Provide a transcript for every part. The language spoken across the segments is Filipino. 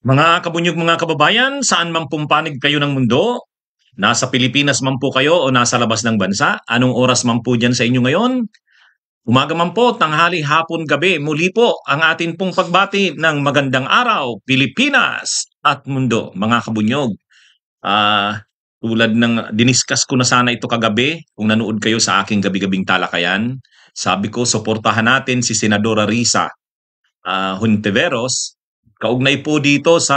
Mga kabunyog mga kababayan, saan man pumpanig kayo ng mundo, nasa Pilipinas man po kayo o nasa labas ng bansa, anong oras man po dyan sa inyo ngayon, umaga man po, tanghali, hapon, gabi, muli po ang atin pong pagbati ng magandang araw, Pilipinas at mundo, mga kabunyog. Tulad ng diniscuss ko na sana ito kagabi, kung nanood kayo sa aking gabi-gabing talakayan, sabi ko, suportahan natin si Senadora Risa Hontiveros, kaugnay po dito sa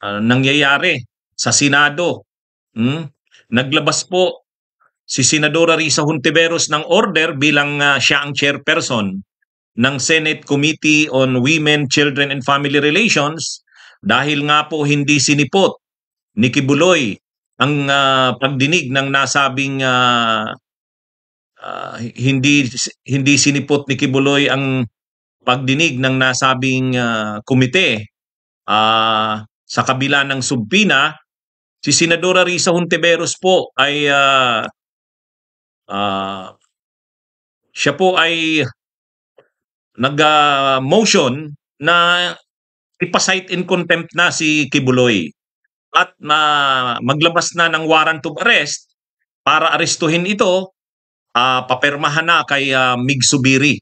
nangyayari sa Senado. Naglabas po si Senadora Risa Hontiveros ng order bilang siya ang chairperson ng Senate Committee on Women, Children and Family Relations dahil nga po hindi sinipot ni Kibuloy ang pagdinig ng nasabing hindi sinipot ni Kibuloy ang pagdinig ng nasabing komite sa kabila ng subpina. Si Senadora Risa Hontiveros po ay siya po ay nag-motion na ipasight in contempt na si Kibuloy at maglabas na ng warrant of arrest para arestuhin ito, papermahan na kay Mig Subiri.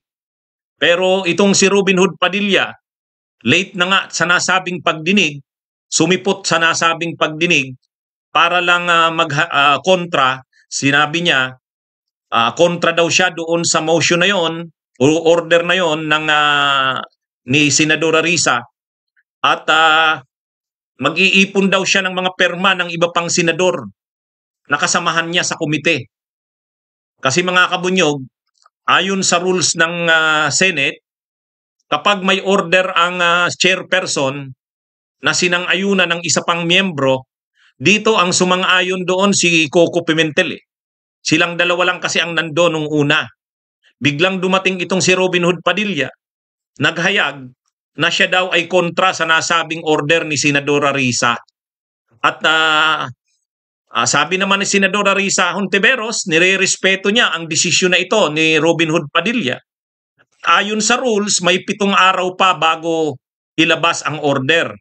Pero itong si Robin Hood Padilla, late na nga sa nasabing pagdinig, sumipot sa nasabing pagdinig para lang kontra. Sinabi niya, kontra daw siya doon sa motion na yon o order na yon ng ni Senadora Risa at mag-iipon daw siya ng mga perma ng iba pang senador na kasamahan niya sa komite. Kasi mga kabunyog, ayon sa rules ng Senate, kapag may order ang chairperson na sinang-ayunan ng isa pang miyembro, dito ang sumang-ayon doon si Coco Pimentel. Silang dalawa lang kasi ang nandoon nung una. Biglang dumating itong si Robin Hood Padilla, naghayag na siya daw ay kontra sa nasabing order ni Senadora Risa. At sabi naman ni Senadora Risa Hontiveros, nire-respeto niya ang desisyon na ito ni Robin Hood Padilla. Ayon sa rules, may 7 araw pa bago ilabas ang order.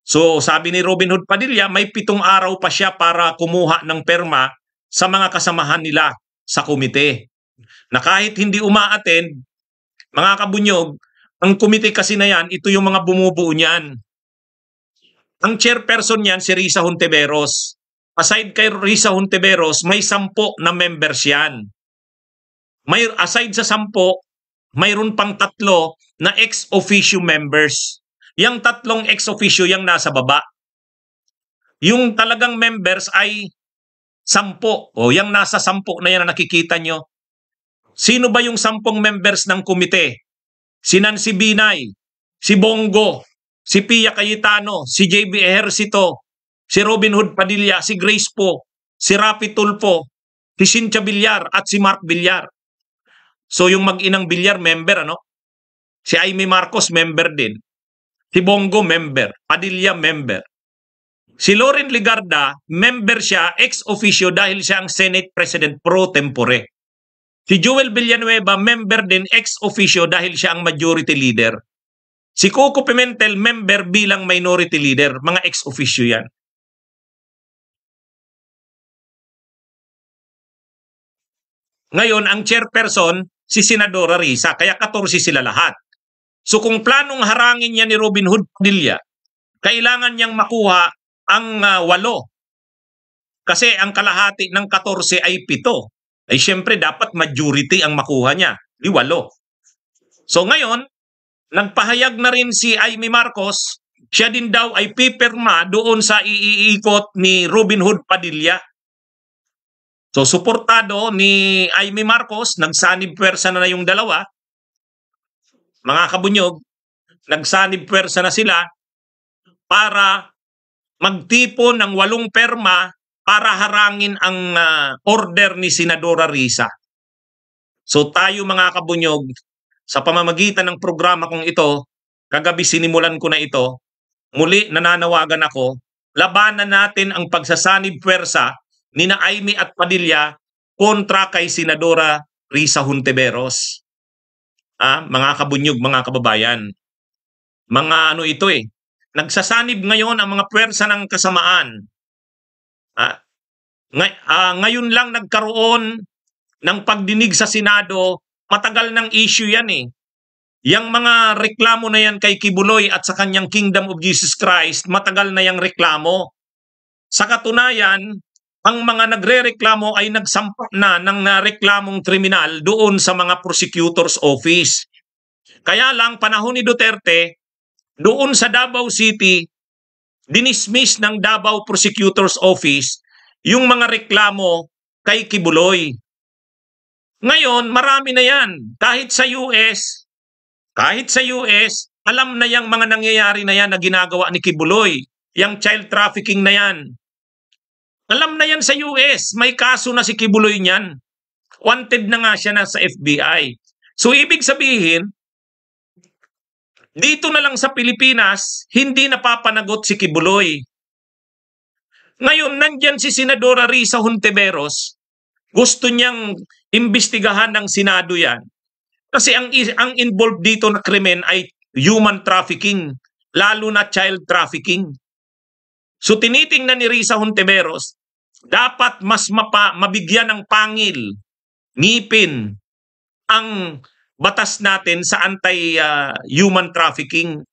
So sabi ni Robin Hood Padilla, may 7 araw pa siya para kumuha ng perma sa mga kasamahan nila sa komite. Na kahit hindi uma-attend, mga kabunyog, ang komite kasi na yan, ito yung mga bumubuo niyan. Ang chairperson niyan si Risa Hontiveros. Aside kay Risa Hontiveros, may 10 na members yan. Aside sa 10, mayroon pang 3 na ex-officio members. Yang 3 ex-officio yang nasa baba. Yung talagang members ay 10. O yang nasa 10 na yan na nakikita nyo. Sino ba yung 10 members ng komite? Si Nancy Binay, si Bongo, si Pia Cayetano, si JB Ejercito, si Robin Hood Padilla, si Grace Po, si Rapi Tulfo, si Cynthia Villar at si Mark Villar. So yung mag-inang Villar member, ano? Si Amy Marcos member din. Si Bongo member, Padilla member. Si Loren Legarda, member siya ex officio dahil siya ang Senate President pro tempore. Si Joel Villanueva, member din ex officio dahil siya ang majority leader. Si Coco Pimentel, member bilang minority leader. Mga ex officio yan. Ngayon, ang chairperson, si Senadora Risa, kaya 14 sila lahat. So kung planong harangin niya ni Robin Hood Padilla, kailangan niyang makuha ang 8. Kasi ang kalahati ng 14 ay 7. Ay siyempre dapat majority ang makuha niya, di 8. So ngayon, nagpahayag na rin si Amy Marcos, siya din daw ay pipirma doon sa iikot ni Robin Hood Padilla. So suportado ni Amy Marcos, nagsanib pwersa na yung dalawa. Mga kabunyog, nagsanib pwersa na sila para magtipon ng 8 perma para harangin ang order ni Senadora Risa. So tayo mga kabunyog, sa pamamagitan ng programa kong ito, kagabi sinimulan ko na ito, muli nananawagan ako, labanan natin ang pagsasanib pwersa ni na Amy at Padilla kontra kay Senadora Risa Hontiveros. Mga kabunyog, mga kababayan. Mga ano ito nagsasanib ngayon ang mga puwersa ng kasamaan. Ngayon lang nagkaroon ng pagdinig sa Senado, matagal ng issue yan eh. Yang mga reklamo na yan kay Kibuloy at sa kanyang Kingdom of Jesus Christ, matagal na yang reklamo. Sa katunayan, ang mga nagrereklamo ay nagsampa na ng reklamong kriminal doon sa mga prosecutor's office. Kaya lang, panahon ni Duterte, doon sa Davao City, dinismiss ng Davao Prosecutor's Office yung mga reklamo kay Kibuloy. Ngayon, marami na yan. Kahit sa US, alam na yung mga nangyayari na yan na ginagawa ni Kibuloy. Yung child trafficking na yan. Alam na yan sa US. May kaso na si Kibuloy niyan. Wanted na nga siya na sa FBI. So, ibig sabihin, dito na lang sa Pilipinas, hindi napapanagot si Kibuloy. Ngayon, nandyan si Senadora Risa Hontiveros. Gusto niyang imbestigahan ng Senado yan. Kasi ang involved dito na krimen ay human trafficking, lalo na child trafficking. So tinitingnan ni Risa Hontiveros, dapat mas mabigyan ng pangil, ngipin, ang batas natin sa anti-human trafficking.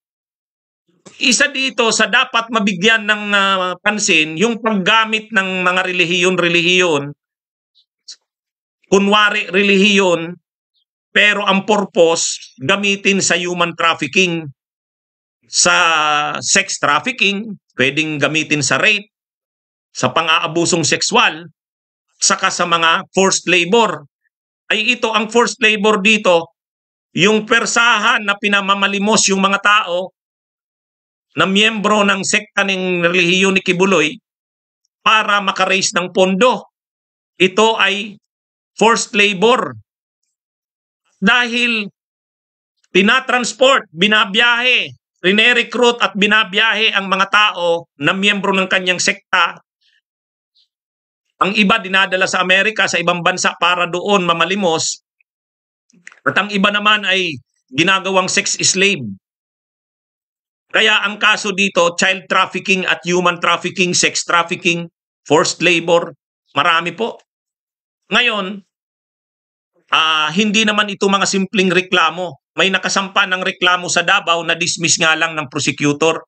Isa dito sa dapat mabigyan ng pansin, yung paggamit ng mga relihiyon, kunwari relihiyon, pero ang purpose, gamitin sa human trafficking, sa sex trafficking, pwedeng gamitin sa rape, sa pang-aabusong sexual, saka sa mga forced labor. Ay ito, ang forced labor dito, yung persahan na pinamamalimos yung mga tao na miyembro ng sekta ng relihiyon ni Kibuloy para makaraise ng pondo. Ito ay forced labor. Dahil tinatransport, binabiyahe, rine-recruit at binabiyahe ang mga tao na miyembro ng kanyang sekta. Ang iba dinadala sa Amerika, sa ibang bansa para doon mamalimos. At ang iba naman ay ginagawang sex slave. Kaya ang kaso dito, child trafficking at human trafficking, sex trafficking, forced labor, marami po. Ngayon, hindi naman ito mga simpleng reklamo. May nakasampa ng reklamo sa Davao na dismiss nga lang ng prosecutor.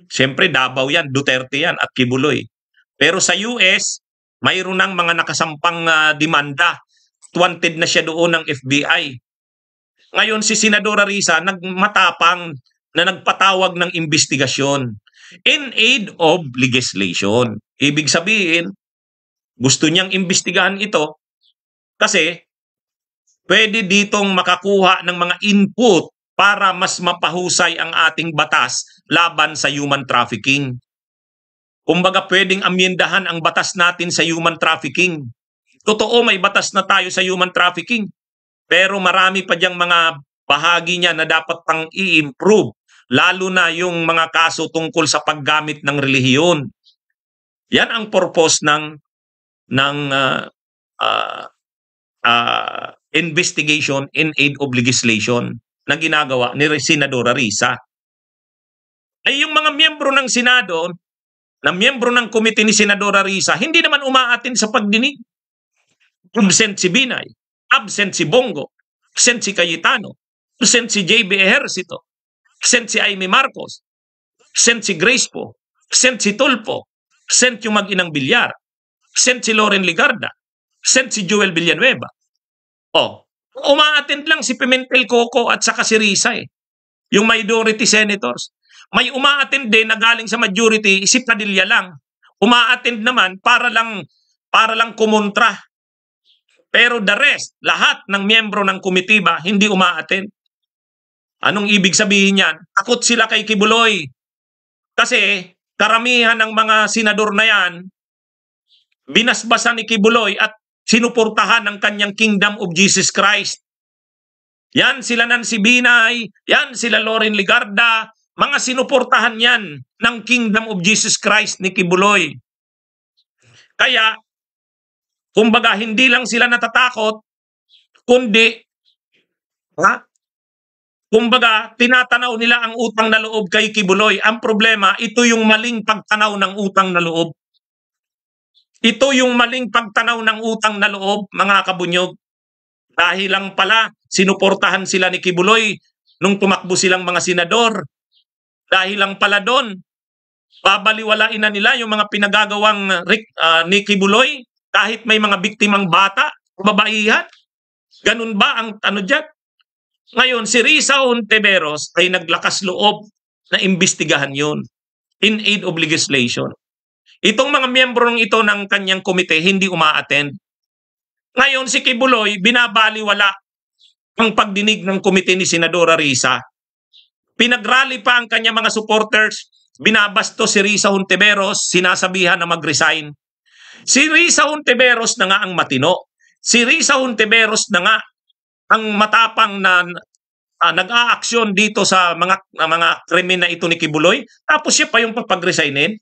Siyempre Davao yan, Duterte yan at Kibuloy. Pero sa US, mayroon ng mga nakasampang demanda. Wanted na siya doon ng FBI. Ngayon si Senadora Risa nagmatapang na nagpatawag ng investigasyon in aid of legislation. Ibig sabihin, gusto niyang imbestigahan ito kasi pwede ditong makakuha ng mga input para mas mapahusay ang ating batas laban sa human trafficking. Kumbaga pwedeng amyendahan ang batas natin sa human trafficking. Totoo, may batas na tayo sa human trafficking. Pero marami pa diyang mga bahagi niya na dapat pang i-improve. Lalo na yung mga kaso tungkol sa paggamit ng relihiyon. Yan ang purpose ng investigation in aid of legislation na ginagawa ni Senadora Risa. Ay yung mga miyembro ng Senado, na miyembro ng komite ni Senadora Risa, hindi naman umaatin sa pagdinig. Absent si Binay, absent si Bongo, absent si Cayetano, absent si JB Ejercito, absent si Amy Marcos, absent si Grace Po, absent si Tulfo, absent yung mag-inang Villar, absent si Loren Ligarda, absent si Joel Villanueva. Umaattend lang si Pimentel Coco at saka si Risa yung majority senators. May umaattend din na galing sa majority, si Padilla lang. Umaattend naman para lang kumontra. Pero the rest, lahat ng miyembro ng komitiba, hindi umaattend. Anong ibig sabihin yan? Takot sila kay Kibuloy. Kasi karamihan ng mga senador na yan, binasbasan ni Kibuloy at sinuportahan ng kanyang Kingdom of Jesus Christ. Yan sila Nancy Binay, yan sila Loren Ligarda, mga sinuportahan yan ng Kingdom of Jesus Christ ni Kibuloy. Kaya, kumbaga hindi lang sila natatakot, kundi Kumbaga, tinatanaw nila ang utang na loob kay Kibuloy. Ang problema, ito yung maling pagtanaw ng utang na loob. Ito yung maling pagtanaw ng utang na loob, mga kabunyog. Dahil lang pala, sinuportahan sila ni Kibuloy nung tumakbo silang mga senador. Dahil lang pala doon, babaliwalain na nila yung mga pinagagawang ni Kibuloy kahit may mga biktimang bata, babaihan. Ganun ba ang ano dyan? Ngayon, si Risa Hontiveros ay naglakas loob na imbestigahan yun in aid of legislation. Itong mga miyembro ng ito ng kanyang komite hindi uma-attend. Ngayon, si Kibuloy, binabaliwala ang pagdinig ng komite ni Senadora Risa. Pinagrally pa ang kanyang mga supporters, binabasto si Risa Hontiveros, sinasabihan na mag-resign. Si Risa Hontiveros na nga ang matino. Si Risa Hontiveros na nga ang matapang na nag-aaksyon dito sa mga krimen na ito ni Kibuloy, tapos siya pa yung papag-resignin.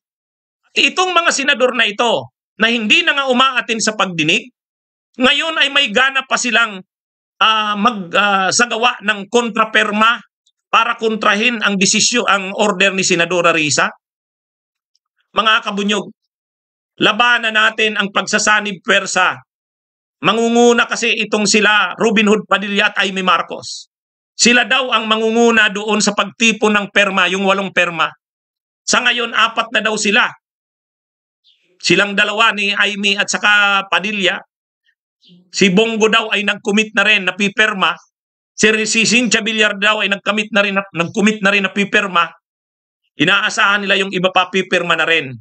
Itong mga senador na ito na hindi na nga umaatin sa pagdinig, ngayon ay may gana pa silang magsagawa ng kontraperma para kontrahin ang desisyon, ang order ni Senadora Risa. Mga kabunyog, labanan natin ang pagsasanib pwersa. Mangunguna kasi itong sila Robin Hood Padilla at Amy Marcos. Sila daw ang mangunguna doon sa pagtipon ng perma, yung 8 perma. Sa ngayon, 4 na daw sila. Silang dalawa ni Amy at saka Padilla. Si Bongo daw ay nag-commit na rin na pipirma. Si Cynthia Villar daw ay nag-commit na rin na pipirma. Inaasahan nila yung iba pa pipirma na rin.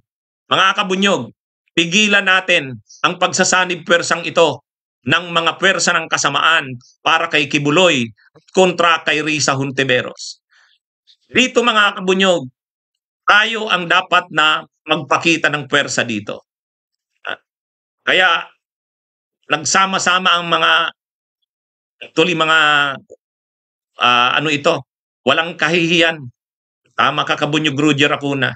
Mga kabunyog, pigilan natin ang pagsasanib pwersang ito ng mga pwersa ng kasamaan para kay Kibuloy kontra kay Risa Hontiveros. Dito mga kabunyog, tayo ang dapat na magpakita ng pwersa dito. Kaya nagsama-sama ang mga walang kahihiyan. Tama ka, Kabunyog Ruger Acuna.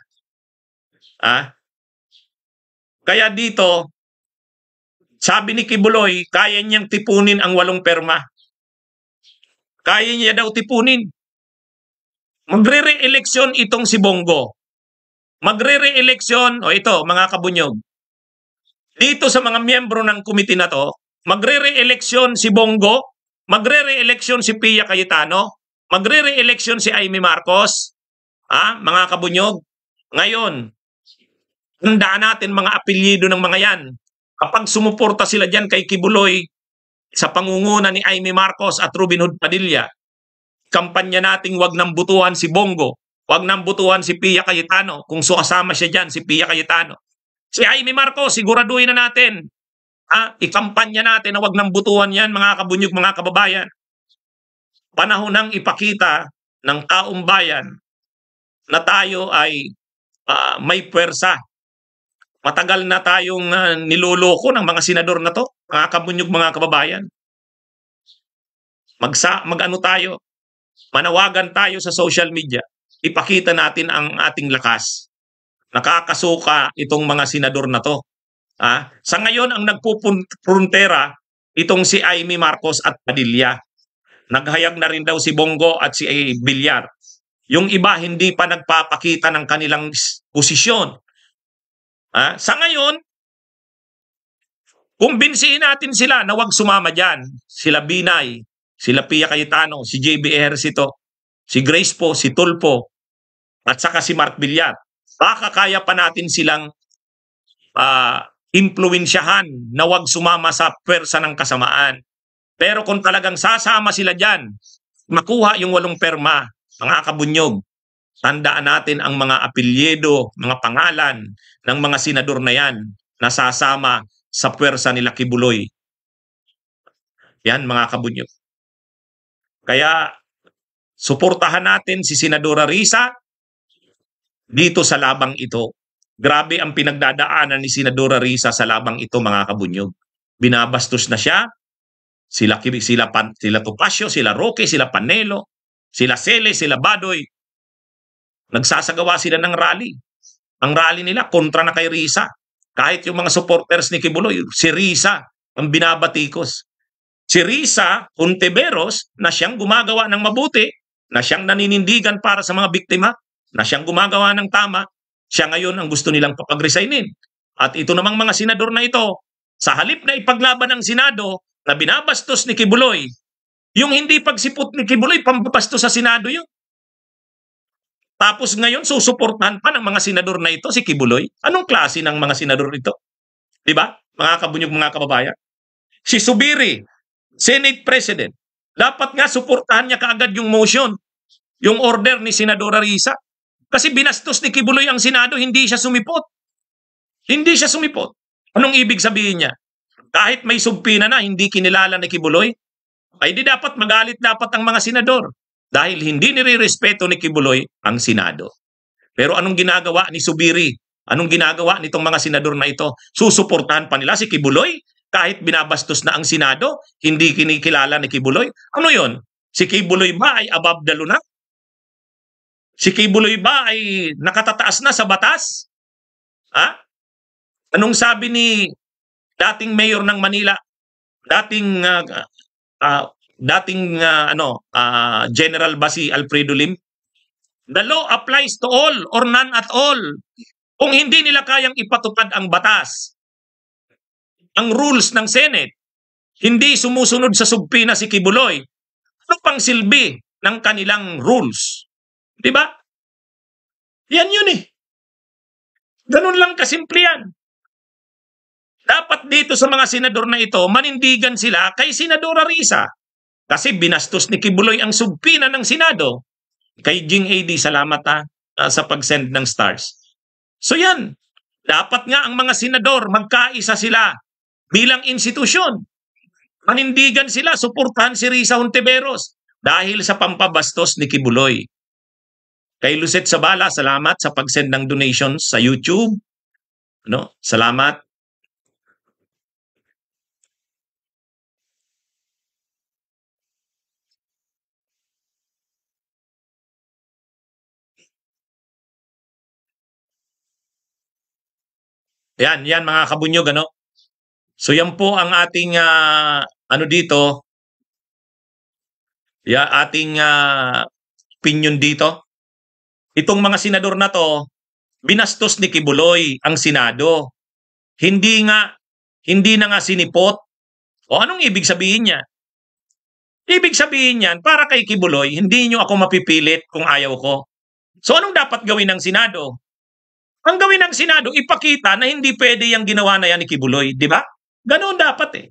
Kaya dito, sabi ni Kibuloy, kaya niyang tipunin ang 8 perma. Kaya niya daw tipunin. Magre-re-eleksyon itong si Bongo. Magre-re-eleksyon, ito mga kabunyog, dito sa mga miyembro ng komite na to, magre-re-eleksyon si Bongo, magre-re-eleksyon si Pia Cayetano, magre-re-eleksyon si Amy Marcos. Mga kabunyog, ngayon, handaan natin mga apelyido ng mga yan. Kapag sumuporta sila dyan kay Kibuloy sa pangunguna ni Amy Marcos at Robin Hood Padilla, kampanya nating wag nang butuhan si Bongo, wag nang butuhan si Pia Cayetano, kung kasama siya dyan, si Pia Cayetano. Si Amy Marcos, siguraduhin na natin. Ikampanya natin na wag nang butuhan yan, mga kabunyog, mga kababayan. Panahon nang ipakita ng taong bayan na tayo ay may puwersa. Matagal na tayong niloloko ng mga senador na to, mga kabunyog, mga kababayan. Mag-ano tayo, manawagan tayo sa social media, ipakita natin ang ating lakas. Nakakasuka itong mga senador na to. Sa ngayon, ang nagpupuntera itong si Amy Marcos at Padilla. Naghayag na rin daw si Bongo at si Villar. Yung iba hindi pa nagpapakita ng kanilang posisyon. Sa ngayon, kumbinsihin natin sila na wag sumama dyan. Sila Binay, sila Pia Cayetano, si JB Ejercito, si Grace Po, si Tulpo, at saka si Mark Villar. Baka kaya pa natin silang impluwensyahan na wag sumama sa pwersa ng kasamaan. Pero kung talagang sasama sila dyan, makuha yung 8 perma, mga kabunyog, tandaan natin ang mga apelyido, mga pangalan ng mga senador na yan na sasama sa pwersa nila Kibuloy. Yan, mga kabunyog. Kaya suportahan natin si Senadora Risa dito sa labang ito. Grabe ang pinagdadaanan ni Senadora Risa sa labang ito, mga kabunyog. Binabastos na siya. Sila Topacio, sila Roque, sila Panelo, sila Cele, sila Badoy. Nagsasagawa sila ng rally. Ang rally nila kontra na kay Risa. Kahit yung mga supporters ni Kibuloy, si Risa ang binabatikos. Si Risa Hontiveros na siyang gumagawa ng mabuti, na siyang naninindigan para sa mga biktima, na siyang gumagawa ng tama, siya ngayon ang gusto nilang papag-resignin. At ito namang mga senador na ito, sa halip na ipaglaban ng Senado na binabastos ni Kibuloy, yung hindi pagsipot ni Kibuloy, pambabastos sa Senado yun. Tapos ngayon, susuportahan pa ng mga senador na ito si Kibuloy. Anong klase ng mga senador ito? Diba? Mga kabunyog, mga kababayan. Si Subiri, Senate President, dapat nga suportahan niya kaagad yung motion, yung order ni Senadora Risa. Kasi binastos ni Kibuloy ang Senado, hindi siya sumipot. Hindi siya sumipot. Anong ibig sabihin niya? Kahit may subpina na, hindi kinilala ni Kibuloy, ay di dapat magalit dapat ang mga senador dahil hindi nire-respeto ni Kibuloy ang Senado. Pero anong ginagawa ni Subiri? Anong ginagawa nitong mga senador na ito? Susuportahan pa nila si Kibuloy kahit binabastos na ang Senado, hindi kinikilala ni Kibuloy? Ano yon? Si Kibuloy ba ay above the law na? Si Kibuloy ba ay nakatataas na sa batas? Ha? Anong sabi ni dating mayor ng Manila, dating General Basi Alfredo Lim? The law applies to all or none at all. Kung hindi nila kayang ipatupad ang batas, ang rules ng Senate, hindi sumusunod sa subpina si Kibuloy, ano pang silbi ng kanilang rules? Diba? Yan yun eh. Ganun lang kasimple yan. Dapat dito sa mga senador na ito, manindigan sila kay Senadora Risa. Kasi binastos ni Kibuloy ang subpina ng Senado. Kay Jing AD, salamat sa pag-send ng stars. So yan, dapat nga ang mga senador, magkaisa sila bilang institusyon. Manindigan sila, suportahan si Risa Hontiveros dahil sa pampabastos ni Kibuloy. Kay Lucet Sabala, salamat sa pag-send ng donations sa YouTube. Salamat. Yan mga kabunyog, So yan po ang ating dito. Ating opinion dito. Itong mga senador na to, binastos ni Kibuloy ang Senado. Hindi na nga sinipot. O anong ibig sabihin niya? Ibig sabihin niyan, para kay Kibuloy, hindi nyo ako mapipilit kung ayaw ko. So anong dapat gawin ng Senado? Ang gawin ng Senado, ipakita na hindi pwede yung ginawa na yan ni Kibuloy, di ba? Ganoon dapat eh.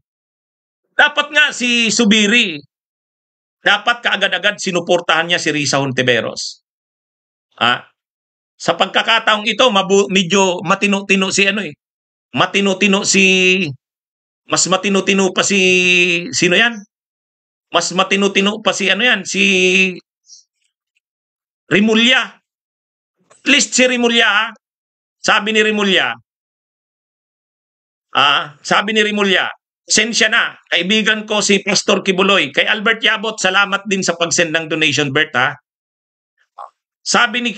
Dapat nga si Subiri, dapat kaagad-agad sinuportahan niya si Risa Hontiveros. Sa pagkakataong ito, medyo matino-tino si matino-tino mas matino-tino pa si, sino yan? Mas matino-tino pa si si Rimulya. At least si Rimulya, sabi ni Rimulya, sensya na, kaibigan ko si Pastor Kibuloy. Kay Albert Yabot, salamat din sa pag-send ng donation, Bert, Sabi ni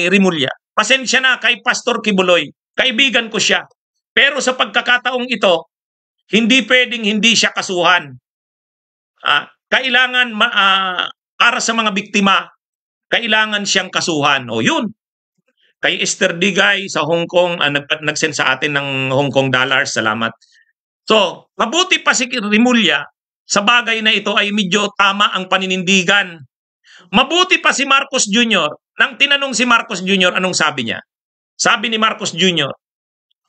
Rimulya, pasensya na kay Pastor Kibuloy, kaibigan ko siya. Pero sa pagkakataong ito, hindi pwedeng hindi siya kasuhan. Kailangan, para sa mga biktima, kailangan siyang kasuhan. O yun. Kay Esther Digay sa Hong Kong, nag-send sa atin ng Hong Kong dollars, salamat. So, mabuti pa si Rimulya, sa bagay na ito ay medyo tama ang paninindigan. Mabuti pa si Marcos Jr. Nang tinanong si Marcos Jr., anong sabi niya? Sabi ni Marcos Jr.,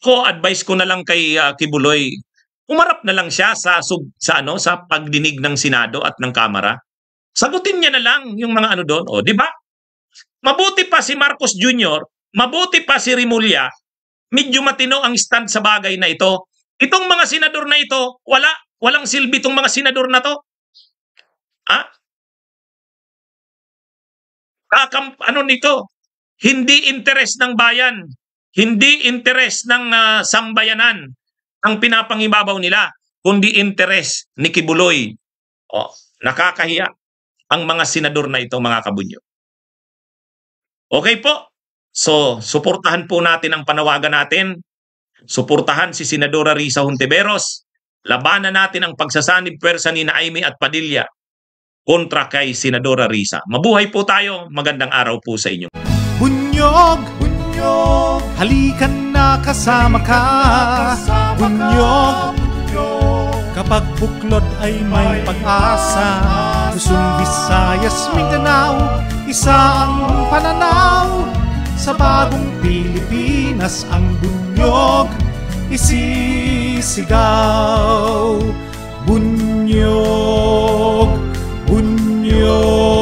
advice ko na lang kay Kibuloy, umarap na lang siya sa pagdinig ng Senado at ng Kamara. Sagutin niya na lang yung mga doon. O, di ba? Mabuti pa si Marcos Jr., mabuti pa si Rimulya, medyo matino ang stand sa bagay na ito. Itong mga senador na ito, walang silbi itong mga senador na to. Nito? Hindi interes ng bayan, hindi interes ng sambayanan ang pinapangibabaw nila, kundi interes ni Kibuloy. Nakakahiya ang mga senador na ito, mga kabunyo. Okay po. So, suportahan po natin ang panawagan natin. Suportahan si Senadora Risa Hontiveros. Labanan natin ang pagsasanib pwersa ni Amy at Padilla. kontra kay Senadora Risa. Mabuhay po tayo, magandang araw po sa inyo. Bunyog, bunyog, halikan na kasama ka. Bunyog, kapag buklod ay may pag-asa. Luzon, Visayas, Mindanao, isa ang pananaw. Sa bagong Pilipinas ang bunyog isisigaw. Bunyog, bunyog.